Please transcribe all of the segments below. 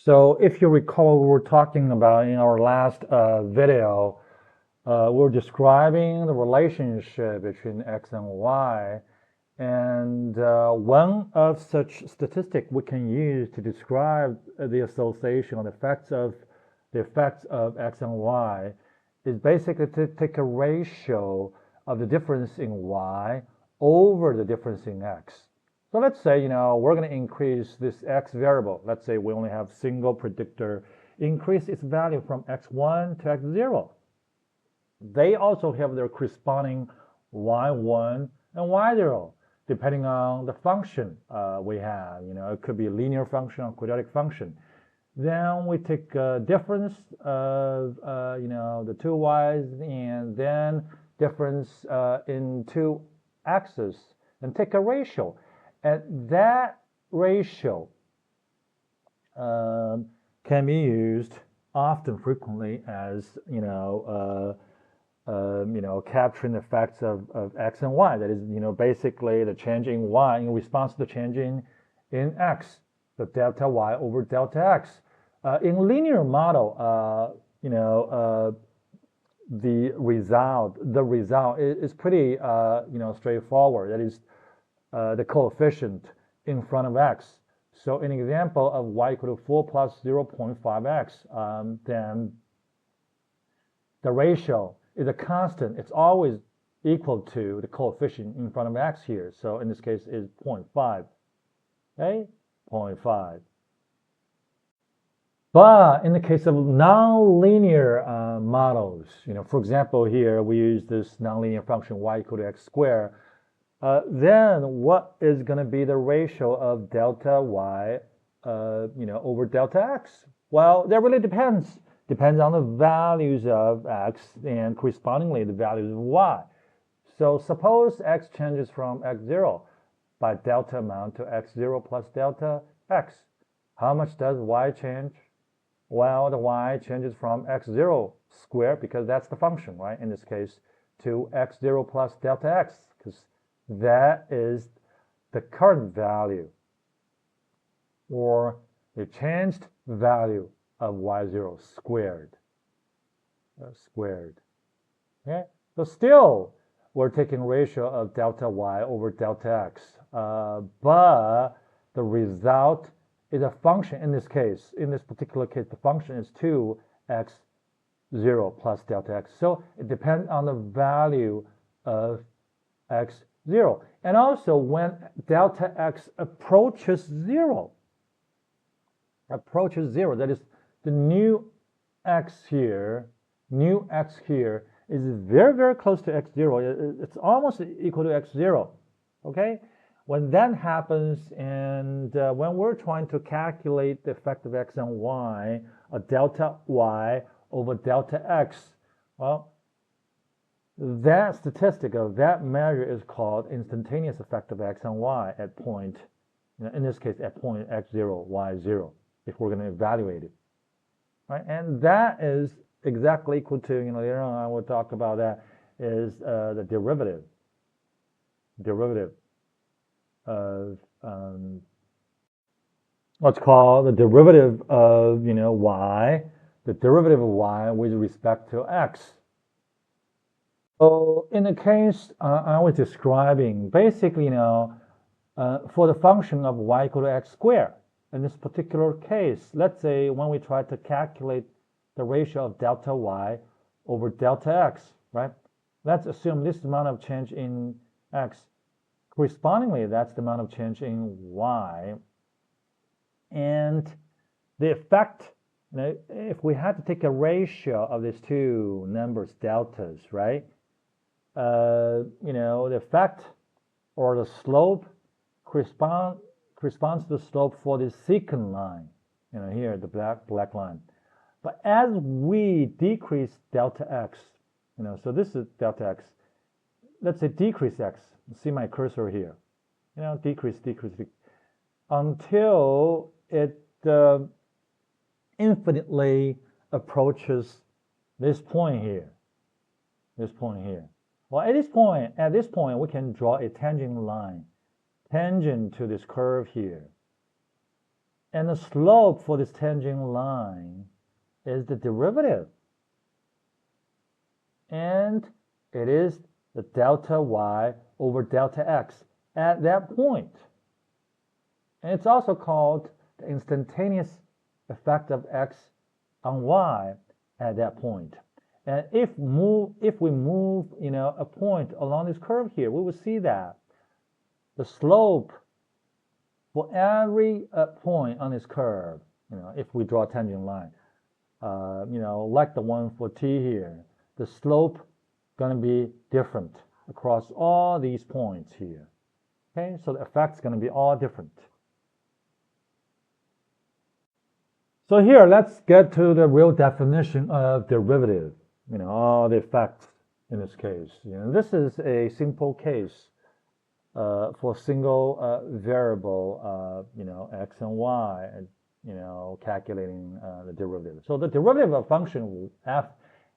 So if you recall, we were talking about in our last video, we're describing the relationship between x and y. And one of such statistic we can use to describe the association or the effects of x and y is basically to take a ratio of the difference in y over the difference in x. So let's say, we're going to increase this x variable. Let's say we only have single predictor, increase its value from x1 to x0. They also have their corresponding y1 and y0, depending on the function we have. It could be a linear function or quadratic function. Then we take a difference of, the two y's and then difference in two x's and take a ratio. And that ratio can be used often, frequently as, capturing the effects of x and y. That is, basically the change in y in response to the change in x, the delta y over delta x. In linear model, the result is pretty, straightforward. That is, the coefficient in front of x. So an example of y equal to 4 plus 0.5x, then the ratio is a constant. It's always equal to the coefficient in front of x here. So in this case is 0.5. Okay, 0.5. But in the case of nonlinear models, for example, here we use this nonlinear function y equal to x squared. Then what is going to be the ratio of delta y, over delta x? Well, that really depends. Depends on the values of x and correspondingly the values of y. So suppose x changes from x0 by delta amount to x0 plus delta x. How much does y change? Well, the y changes from x0 squared, because that's the function, right? In this case, to x0 plus delta x, because that is the current value or the changed value of y0 squared. Okay, so still we're taking ratio of delta y over delta x, but the result is a function. In this particular case, the function is 2x0 plus delta x. So it depends on the value of x0. And also when delta x approaches 0, that is, the new x here is very, very close to x0. It's almost equal to x0, okay? When that happens, and when we're trying to calculate the effect of x and y, a delta y over delta x, well, that statistic of that measure is called instantaneous effect of x and y at point, in this case, at point x0, y0, if we're going to evaluate it. Right? And that is exactly equal to, later on I will talk about that, is the derivative of what's called the derivative of, y, the derivative of y with respect to x. So in the case I was describing, basically, for the function of y equal to x squared, in this particular case, let's say when we try to calculate the ratio of delta y over delta x, right? Let's assume this amount of change in x. Correspondingly, that's the amount of change in y. And the effect, if we had to take a ratio of these two numbers, deltas, right? The effect or the slope corresponds to the slope for the secant line, here, the black line. But as we decrease delta x, so this is delta x, let's say decrease x, see my cursor here, decrease, until it infinitely approaches this point here. Well, at this point, we can draw a tangent line, tangent to this curve here. And the slope for this tangent line is the derivative. And it is the delta y over delta x at that point. And it's also called the instantaneous effect of x on y at that point. And if we move, a point along this curve here, we will see that the slope for every point on this curve, if we draw a tangent line, like the one for t here, the slope going to be different across all these points here. Okay, so the effect's going to be all different. So here, let's get to the real definition of derivative, all the effects in this case. This is a simple case for single variable, x and y, calculating the derivative. So the derivative of function f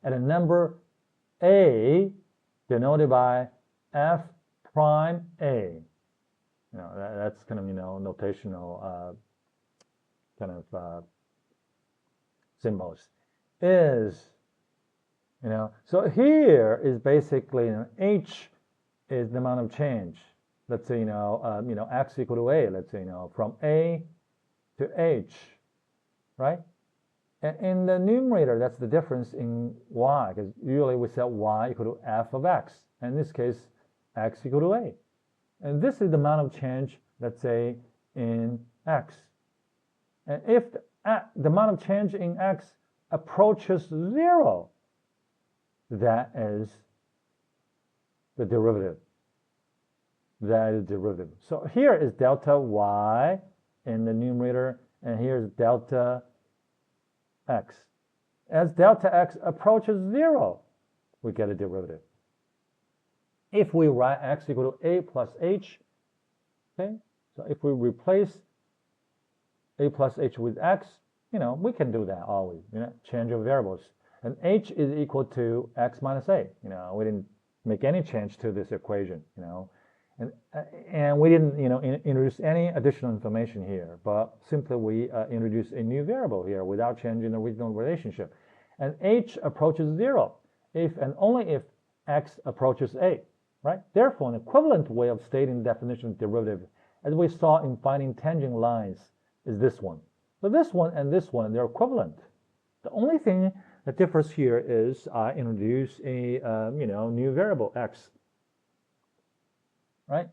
at a number a denoted by f prime a. That's kind of, notational kind of symbols is, so here is basically, h is the amount of change. Let's say, x equal to a, let's say, from a to h, right? And in the numerator, that's the difference in y, because usually we set y equal to f of x. And in this case, x equal to a. And this is the amount of change, let's say, in x. And if the amount of change in x approaches 0, that is the derivative. That is derivative. So here is delta y in the numerator, and here's delta x. As delta x approaches 0, we get a derivative. If we write x equal to a plus h, okay, so if we replace a plus h with x, we can do that always, change of variables. And h is equal to x minus a. We didn't make any change to this equation, and we didn't, introduce any additional information here, but simply we introduce a new variable here without changing the original relationship. And h approaches 0 if and only if x approaches a, right? Therefore, an equivalent way of stating the definition of derivative, as we saw in finding tangent lines, is this one. So this one and this one, they're equivalent. The only thing that differs here is I introduce a new variable x, right?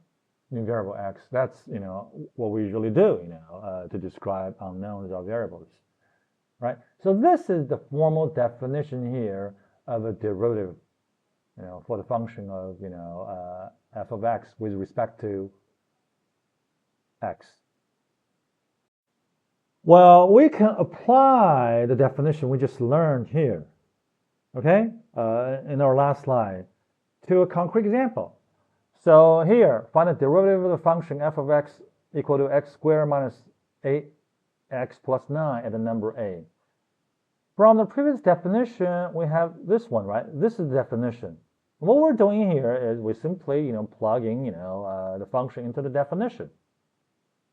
New variable x. That's what we usually do, to describe unknowns or variables, right? So this is the formal definition here of a derivative, for the function of f of x with respect to x. Well, we can apply the definition we just learned here, okay, in our last slide, to a concrete example. So here, find the derivative of the function f of x equal to x squared minus 8x plus 9 at the number a. From the previous definition, we have this one, right? This is the definition. What we're doing here is we simply, plugging, the function into the definition,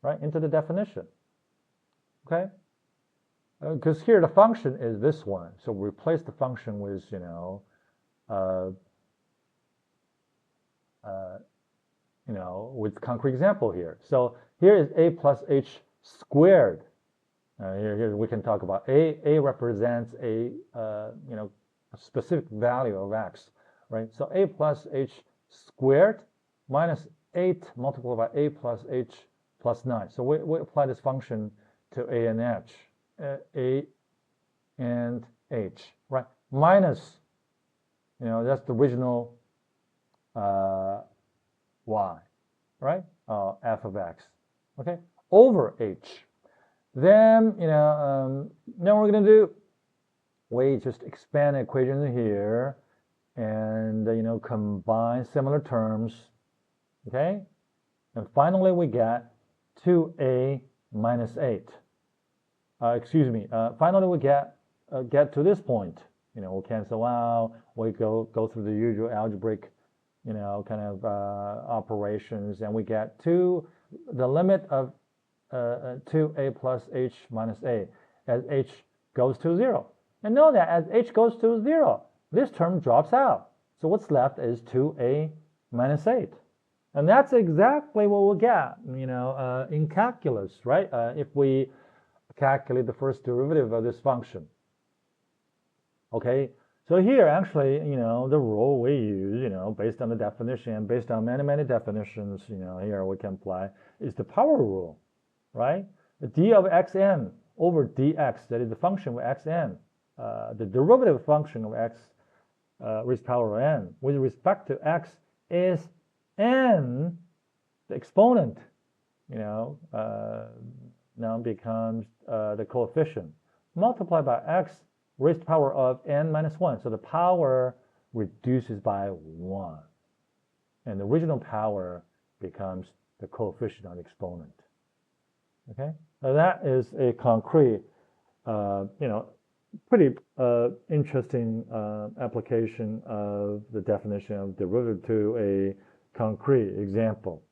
right? Into the definition, okay? Because here the function is this one, so we replace the function with, with concrete example here. So here is a plus h squared. Here we can talk about a represents a specific value of x, right? So a plus h squared minus 8 multiplied by a plus h plus 9. So we apply this function to a and h, a and h, right? Minus, that's the original y, right? F of x, okay? Over h. Then, now we're going to do, we just expand the equation here and, combine similar terms, okay? And finally, we get 2a minus 8. Finally, we get to this point. We'll cancel out, we go through the usual algebraic, kind of operations, and we get to the limit of 2a plus h minus a as h goes to 0. And know that as h goes to 0, this term drops out. So what's left is 2a minus 8. And that's exactly what we'll get, in calculus, right? If we calculate the first derivative of this function. Okay, so here actually, the rule we use, based on the definition, based on many, many definitions, here we can apply, is the power rule, right? The d of xn over dx, that is the function of xn, the derivative function of x raised to the power of n with respect to x is n, the exponent, now becomes the coefficient, multiplied by x raised to the power of n minus 1. So the power reduces by 1. And the original power becomes the coefficient of the exponent. Okay? Now that is a concrete, pretty interesting application of the definition of derivative to a concrete example.